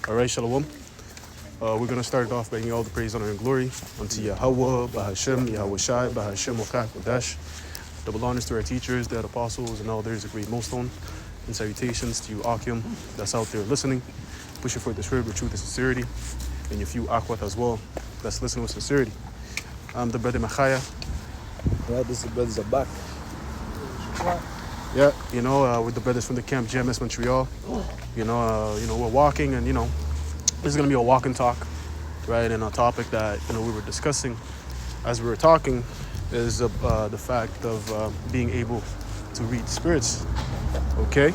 All right, Shalom. We're going to start it off by giving all the praise, honor, and glory unto Yahweh, Bahashem, Yahweh Shai, Bahashem, Okak, Kodash. Double honors to our teachers, the apostles, and all there is a great millstone. And salutations to you, Akim, that's out there listening, pushing for this word with truth and sincerity. And your few Akwat as well, that's listening with sincerity. I'm the brother Machaya. Yeah, this is the brothers are back. Yeah, with the brothers from the camp GMS Montreal. We're walking, and this is gonna be a walk and talk, right? And a topic that we were discussing as we were talking is the fact of being able to read spirits, okay?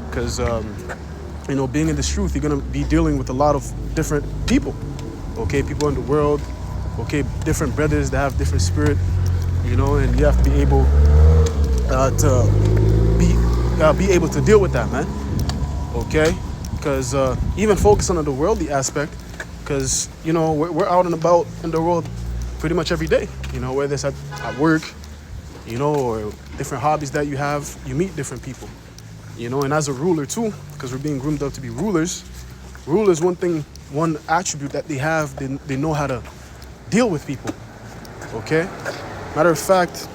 Because being in this truth, you're gonna be dealing with a lot of different people, okay? People in the world, okay? Different brothers that have different spirit, and you have to be able to be able to deal with that, man. Okay, because even focus on the worldly aspect, because we're out and about in the world pretty much every day. Whether it's at work, or different hobbies that you have, you meet different people. And as a ruler too, because we're being groomed up to be rulers. Rulers, one attribute that they have, they know how to deal with people. Okay, matter of fact,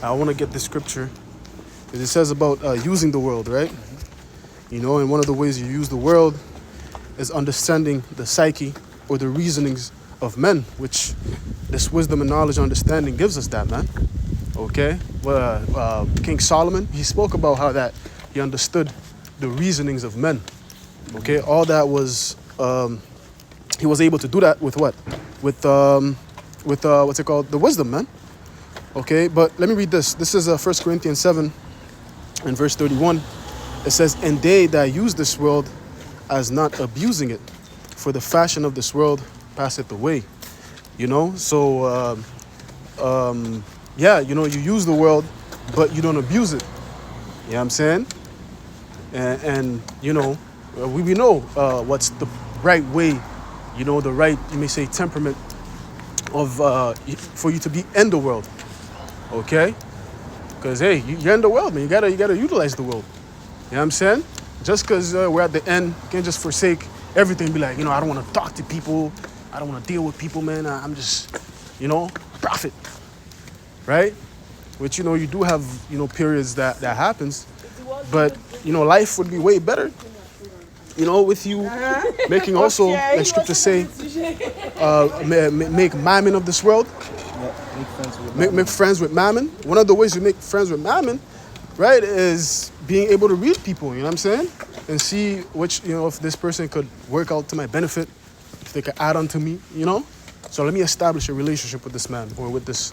I want to get this scripture because it says about using the world, right? And one of the ways you use the world is understanding the psyche or the reasonings of men, which this wisdom and knowledge and understanding gives us that, man. Okay? Well, King Solomon, he spoke about how that he understood the reasonings of men. Okay? All that was, he was able to do that with what? With what's it called? The wisdom, man. Okay? But let me read this. This is 1 Corinthians 7 and verse 31. It says, and they that use this world as not abusing it, for the fashion of this world passeth away. So, you use the world, but you don't abuse it. You know what I'm saying? And we know what's the right way, the right, you may say, temperament of for you to be in the world. Okay? Because, hey, you're in the world, man. You gotta utilize the world. You know what I'm saying? Just because we're at the end, you can't just forsake everything and be like, I don't want to talk to people. I don't want to deal with people, man. I'm just, a prophet. Right? Which, you do have, periods that happens. But, life would be way better, with you making also, like scripture say, make mammon of this world. Make friends with mammon. One of the ways you make friends with mammon, right, is being able to read people, you know what I'm saying? And see which, if this person could work out to my benefit, if they could add on to me, So let me establish a relationship with this man or with this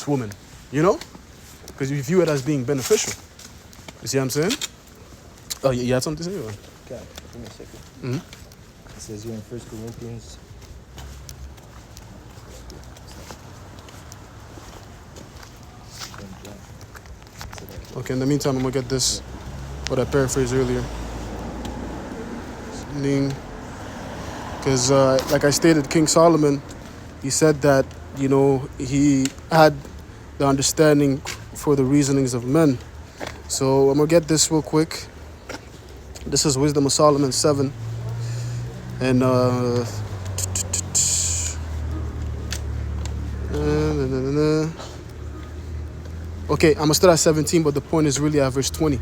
woman, Because you view it as being beneficial. You see what I'm saying? Oh, you had something to say? Or? Okay, give me a second. Mm-hmm. It says here in 1 Corinthians. Okay, in the meantime, I'm going to get this, what I paraphrased earlier. Because, like I stated, King Solomon, he said that, he had the understanding for the reasonings of men. So I'm going to get this real quick. This is Wisdom of Solomon 7. And, okay, I'm going to start at 17, but the point is really at verse 20.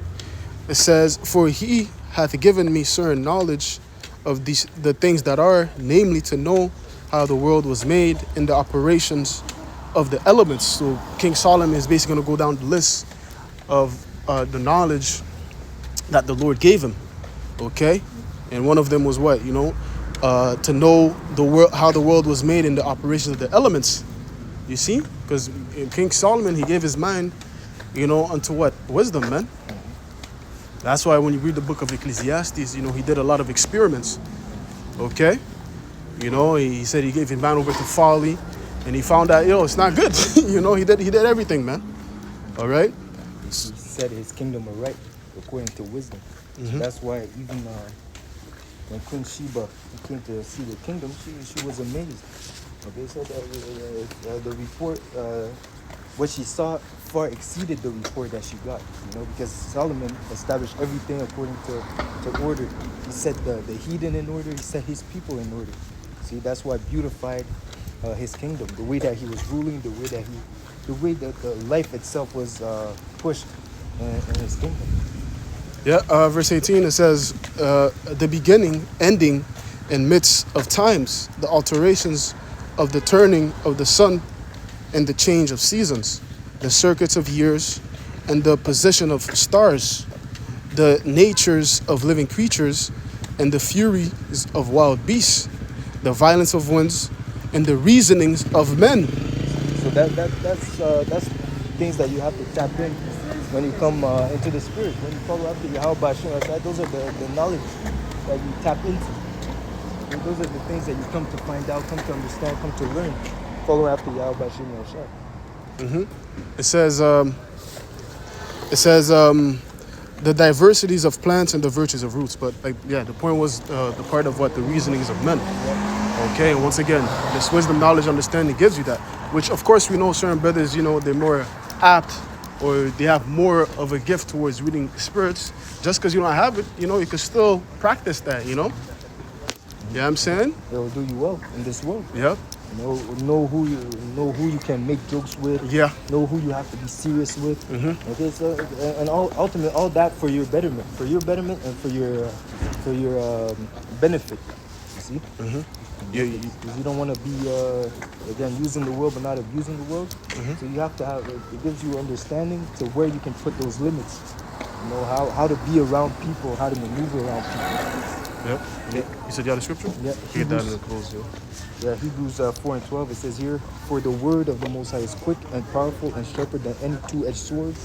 It says, for he hath given me certain knowledge of the things that are, namely to know how the world was made in the operations of the elements. So King Solomon is basically going to go down the list of the knowledge that the Lord gave him. Okay? And one of them was what? To know the world, how the world was made in the operations of the elements. You see? Because King Solomon, he gave his mind, unto what? Wisdom, man. That's why when you read the book of Ecclesiastes, he did a lot of experiments. Okay? He said he gave his mind over to folly, and he found out, it's not good. He did everything, man. All right? He said his kingdom are right according to wisdom. Mm-hmm. So that's why even when Queen Sheba came to see the kingdom, she was amazed. Okay, so the report, what she saw far exceeded the report that she got, because Solomon established everything according to order. He set the heathen in order, he set his people in order. See, that's what beautified his kingdom, the way that he was ruling, the way that the life itself was pushed in his kingdom. Yeah, verse 18, it says, the beginning, ending, and midst of times, the alterations of the turning of the sun and the change of seasons, the circuits of years, and the position of stars, the natures of living creatures, and the furies of wild beasts, the violence of winds, and the reasonings of men. So that's things that you have to tap in when you come into the spirit. When you follow after Yahweh Hashem, those are the knowledge that you tap into. And those are the things that you come to find out, come to understand, come to learn. Follow after Yahweh Hashem. It says the diversities of plants and the virtues of roots. But the point was the part of what the reasonings of men. Okay, and once again, this wisdom, knowledge, understanding gives you that. Which, of course, we know certain brothers, they're more apt, or they have more of a gift towards reading spirits. Just because you don't have it, you can still practice that, You know what I'm saying? It will do you well in this world. Yep. Know who you can make jokes with. Yeah. Know who you have to be serious with. Okay, so and ultimately all that for your betterment, and for your benefit. You see? Because you don't want to be again using the world but not abusing the world. So you have to have it gives you understanding to where you can put those limits. How to be around people, how to maneuver around people. Yep. You said you had a scripture? Yeah. Get that in the close, yo. Yeah, Hebrews 4:12, it says here, for the word of the Most High is quick and powerful and sharper than any two-edged sword,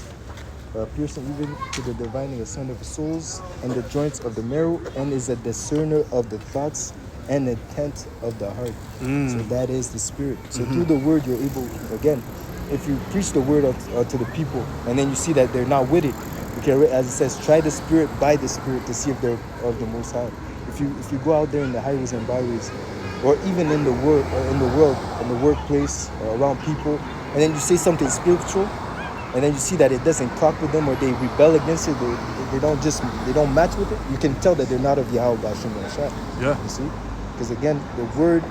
piercing even to the dividing asunder of souls and the joints of the marrow, and is a discerner of the thoughts and intent of the heart. So that is the spirit. So through the word, you're able, again, if you preach the word to the people, and then you see that they're not with it, as it says, try the spirit by the spirit to see if they're of the Most High. If you go out there in the highways and byways, or even in the world, in the workplace, or around people, and then you say something spiritual, and then you see that it doesn't clock with them, or they rebel against it, they don't match with it, you can tell that they're not of Yahweh Hashem. Yeah. You see, because again, the word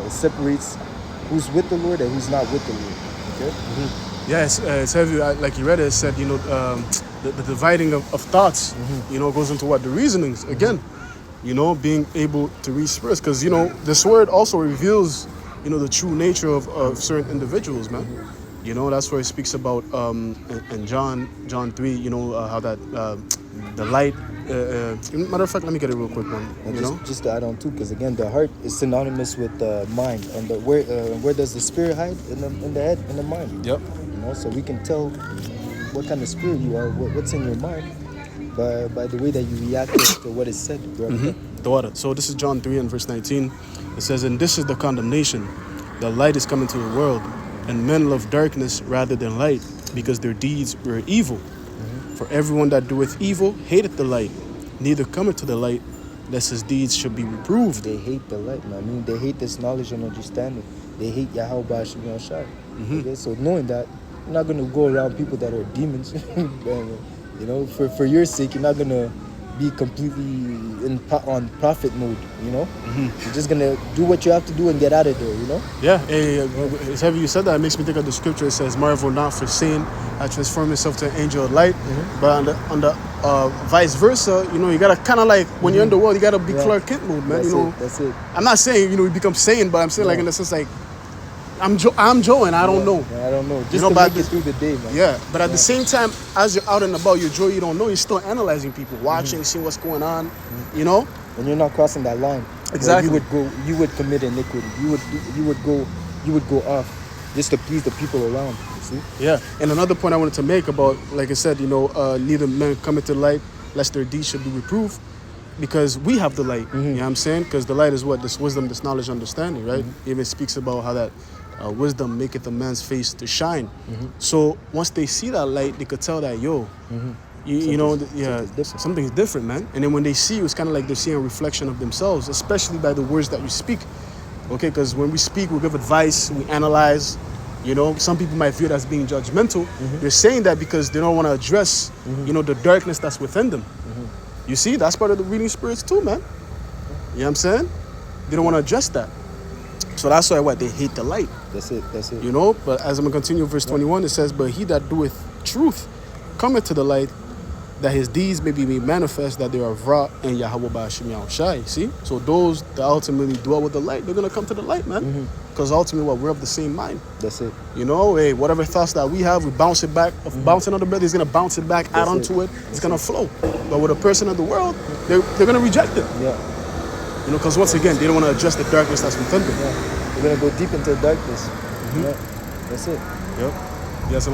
separates who's with the Lord and who's not with the Lord. Okay. Yeah, it's heavy. Like you read it, it said, the dividing of thoughts, goes into what? The reasonings. Again, being able to read spirits. Because, this word also reveals, the true nature of certain individuals, man. That's where it speaks about in John 3, how that the light. Matter of fact, let me get it real quick, man. And just to add on too, because again, the heart is synonymous with the mind, and where does the spirit hide? In the head, in the mind. Yep. So we can tell what kind of spirit you are, what's in your mind, by the way that you react to what is said. The water. So this is John 3 and verse 19. It says, and this is the condemnation. The light is coming to the world, and men love darkness rather than light, because their deeds were evil. For everyone that doeth evil hateth the light, neither cometh to the light, lest his deeds should be reproved. They hate the light, man. I mean, they hate this knowledge and understanding. They hate Yahweh Hashem. Okay, so knowing that, you're not going to go around people that are demons. And, for your sake, you're not going to be completely on prophet mode, You're just going to do what you have to do and get out of there, Yeah, it's heavy you said that. It makes me think of the scripture. It says, marvel not for sin, I transform yourself to an angel of light. But on the vice versa, you got to kind of like, when you're in the world, you got to be Clark Kent mode, man. That's it. I'm not saying, you become sane, but I'm saying like in the sense like, I'm Joe and I don't know. I don't know. Just to make it through the day, man. Yeah, but at the same time, as you're out and about, you're Joe, you don't know, you're still analyzing people, watching, seeing what's going on, And you're not crossing that line. Exactly. You would commit iniquity. You would go off just to please the people around. You see? Yeah, and another point I wanted to make about, like I said, neither men come into light, lest their deeds should be reproved, because we have the light. You know what I'm saying? Because the light is what? This wisdom, this knowledge, understanding, right? It even speaks about how that wisdom maketh a man's face to shine. So once they see that light, they could tell that, something's different, man. And then when they see you, it's kind of like they're seeing a reflection of themselves, especially by the words that you speak. Okay, because when we speak, we give advice, we analyze, You know, some people might view it as being judgmental. They're saying that because they don't want to address, you know, the darkness that's within them. You see, that's part of the reading spirits too, man. You know what I'm saying? They don't want to address that. So that's why what they hate the light. That's it. That's it. You know, but as I'm gonna continue, verse 21, it says, "But he that doeth truth cometh to the light, that his deeds may be made manifest, that they are wrought in Yahweh Ba'ashim Yahushai." See? So those that ultimately dwell with the light, they're gonna come to the light, man. Because ultimately, what, we're of the same mind. That's it. You know, hey, whatever thoughts that we have, we bounce it back. Of bouncing on the brother, he's gonna bounce it back, add onto it. It's gonna flow. But with a person of the world, they're gonna reject it. Yeah. You know, because once again, they don't want to address the darkness that's within them. Yeah. We're gonna go deep into darkness. Yeah. That's it. Yep. Yes,